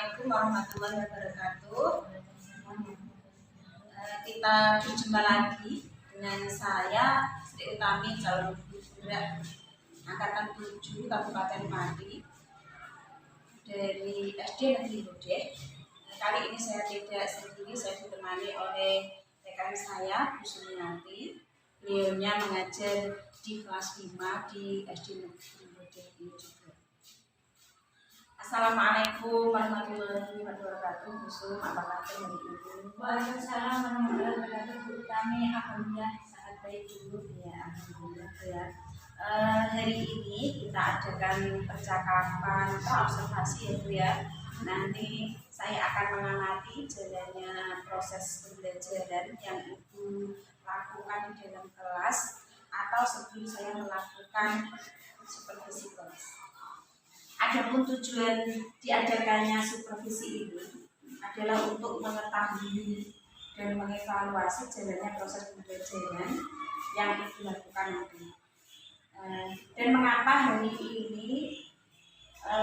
Assalamualaikum warahmatullahi wabarakatuh. Kita berjumpa lagi dengan saya Sri Utami Jalur Pura Angkatan 7 Kabupaten Pati dari SD Negeri Bodeh. Kali ini saya tidak sendiri, saya ditemani oleh rekan saya Bu Sumiati. Beliaunya mengajar di kelas 5 di SD Negeri Bodeh ini juga. Assalamualaikum warahmatullahi wabarakatuh. Busum, apa kabar hari ini? Waalaikumsalam warahmatullahi wabarakatuh. Bu Utami, alhamdulillah sangat baik dulu Ya, alhamdulillah ya. Hari ini kita adakan percakapan observasi ya Bu ya. Nanti saya akan mengamati jalannya proses pembelajaran yang Ibu lakukan di dalam kelas atau sebelum saya melakukan supervisi kelas. Adapun tujuan diadakannya supervisi ini adalah untuk mengetahui dan mengevaluasi jalannya proses pembelajaran yang dilakukan nanti. Dan mengapa hari ini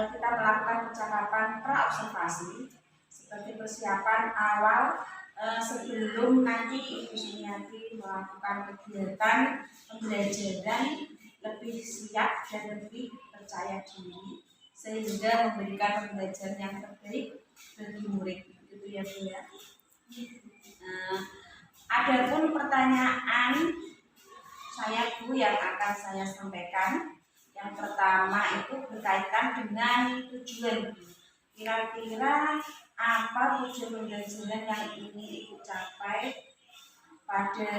kita melakukan percakapan pra-observasi sebagai persiapan awal sebelum nanti Ibu Sumiati melakukan kegiatan pembelajaran lebih siap dan lebih percaya diri sehingga memberikan pembelajaran yang terbaik bagi murid, begitu ya Bu ya. Adapun pertanyaan saya Bu yang akan saya sampaikan, yang pertama itu berkaitan dengan tujuan. Kira-kira apa tujuan pembelajaran yang ini Ibu capai pada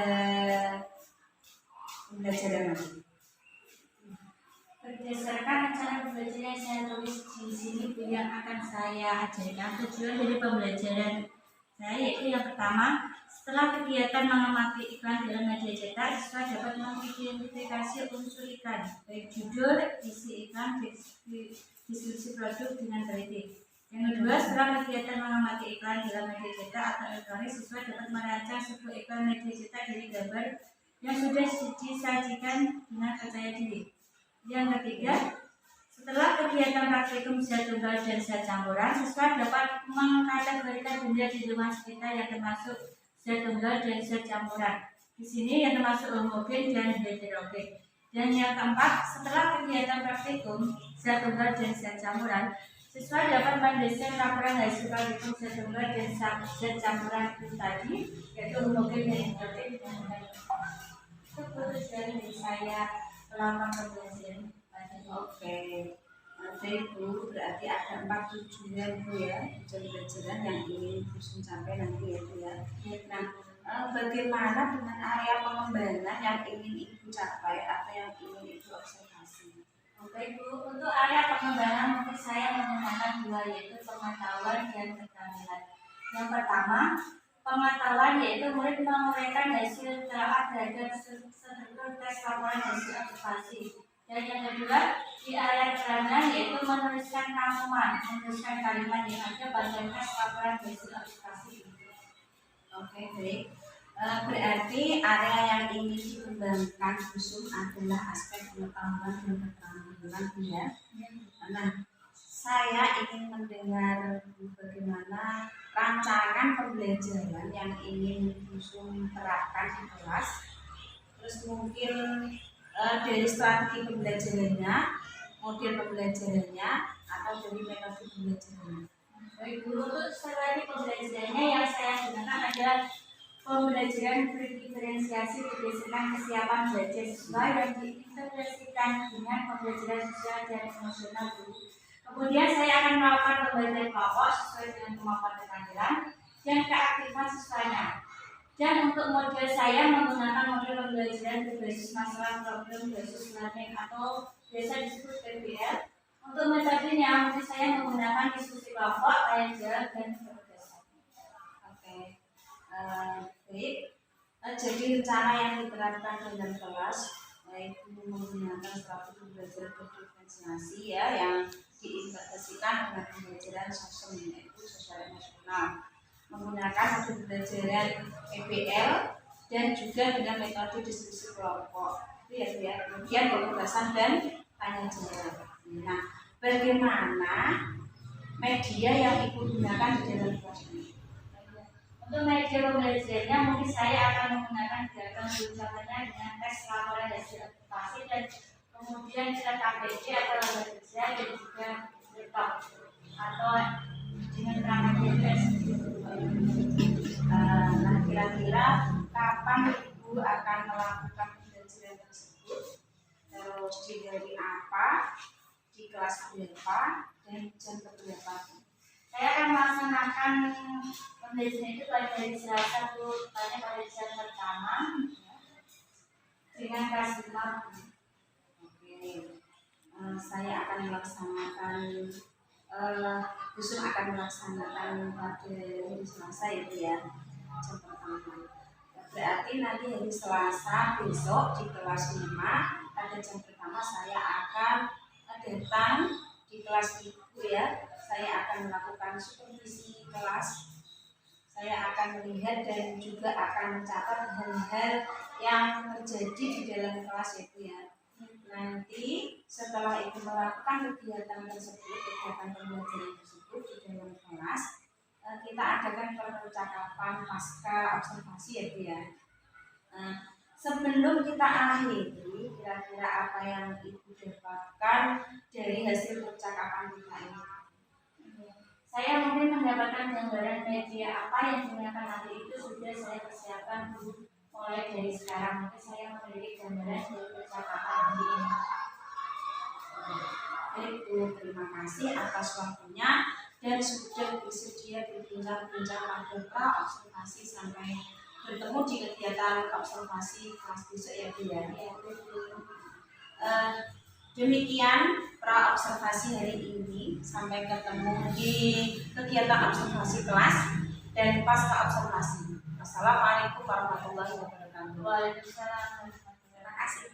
pembelajaran nanti? Berdasarkan rencana pembelajaran yang saya tulis di sini yang akan saya ajarkan, tujuan dari pembelajaran saya yaitu yang pertama, setelah kegiatan mengamati iklan dalam media cetak, siswa dapat mengidentifikasi unsur iklan, baik judul, isi iklan, deskripsi produk dengan teliti. Yang kedua, setelah kegiatan mengamati iklan dalam media cetak atau elektronik, siswa dapat merancang sebuah iklan media cetak dari gambar yang sudah disajikan dengan percaya diri. Yang ketiga, setelah kegiatan praktikum zat tunggal dan zat campuran, siswa dapat mengkategorikan benda di lingkungan sekitar yang termasuk zat tunggal dan zat campuran. Di sini yang termasuk homogen dan heterogen. Dan yang keempat, setelah kegiatan praktikum zat tunggal dan zat campuran, siswa dapat mendesain laporan hasil praktikum zat tunggal dan zat campuran itu tadi, yaitu homogen dan heterogen. Itu tujuan dari saya melakukan pembelajaran. Oke, nanti Bu berarti ada 4 tujuan Bu ya, tujuan pembelajaran yang ingin Bu capai nanti ya Bu ya. Nah, bagaimana dengan area pengembangan yang ingin Ibu capai atau yang ingin Ibu observasi? Oke Bu, untuk area pengembangan mungkin saya menggunakan dua, yaitu pengetahuan dan keterampilan. Yang pertama, pengetahuan yaitu murid menguraikan hasil telah terhadap struktur tes laporan hasil observasi. Dan yang kedua, di area keterampilan yaitu menuliskan kalimat yang ada pada tes laporan hasil observasi. Oke, baik. Berarti area yang ingin dikembangkan khusus adalah aspek pengetahuan dan keterampilan ya. Nah, saya ingin mendengar bagaimana rancangan pembelajaran yang ingin Busum terapkan di kelas. Terus mungkin dari strategi pembelajarannya, model pembelajarannya, atau dari metode pembelajarannya. Baik Bu, untuk strategi pembelajarannya yang saya gunakan adalah pembelajaran berdiferensiasi berdasarkan kesiapan belajar siswa yang diintegrasikan dengan pembelajaran sosial dan emosional Bu. Kemudian saya akan melakukan pembelajaran kelompok sesuai dengan kemampuan keterampilan dan keaktifan siswanya. Dan untuk model saya menggunakan model pembelajaran berbasis masalah problem basis learning atau biasa disebut PBL. Untuk metodenya mungkin saya menggunakan diskusi kelompok, layar jalan dan progres. Oke, baik. Jadi rencana yang diterapkan dalam kelas yaitu menggunakan strategi pembelajaran berdiferensiasi ya, yang diintegrasikan dengan pembelajaran sosial yaitu sosial emosional, menggunakan metode pembelajaran PBL dan juga dengan metode diskusi kelompok itu ya. Kemudian pembahasan dan tanya jawab. Nah, bagaimana media yang Ibu gunakan di dalam kelas ini. Untuk media pembelajarannya mungkin saya akan menggunakan gerakan berucapannya dengan tes laporan hasil observasi dan kemudian surat KBJ atau lembar kerja dan juga laptop atau dengan perangkat GPS. Nah, kira-kira kapan Ibu akan melakukan pembelajaran tersebut? Terus di hari apa, di kelas berapa, dan jam berapa? Saya akan melaksanakan pembelajaran itu pada hari Selasa pada jam pertama dengan kelas 5. Oke, saya akan melaksanakan Yusuf akan melaksanakan pada hari Selasa itu ya, jam pertama. Berarti nanti hari Selasa besok di kelas 5 pada jam pertama saya akan datang di kelas Ibu ya. Saya akan melakukan supervisi kelas. Saya akan melihat dan juga akan mencatat hal-hal yang terjadi di dalam kelas itu ya. Nanti setelah itu melakukan kegiatan tersebut, kegiatan pembelajaran tersebut di dalam kelas, kita adakan percakapan pasca observasi ya Bu ya. Sebelum kita akhiri, kira-kira apa yang Ibu dapatkan dari hasil percakapan kita ini? Saya mungkin mendapatkan gambaran media apa yang digunakan nanti itu sudah saya persiapkan mulai dari sekarang. Mungkin saya memiliki gambaran dari percakapan hari ini. Baik Bu, terima kasih atas waktunya dan sudah bersedia berbincang-bincang pada pra observasi sampai bertemu di kegiatan observasi kelas besok ya Bu ya. Demikian pra observasi hari ini, sampai ketemu di kegiatan observasi kelas dan pasca observasi. Wassalamualaikum warahmatullahi wabarakatuh. Waalaikumsalam. Terima kasih.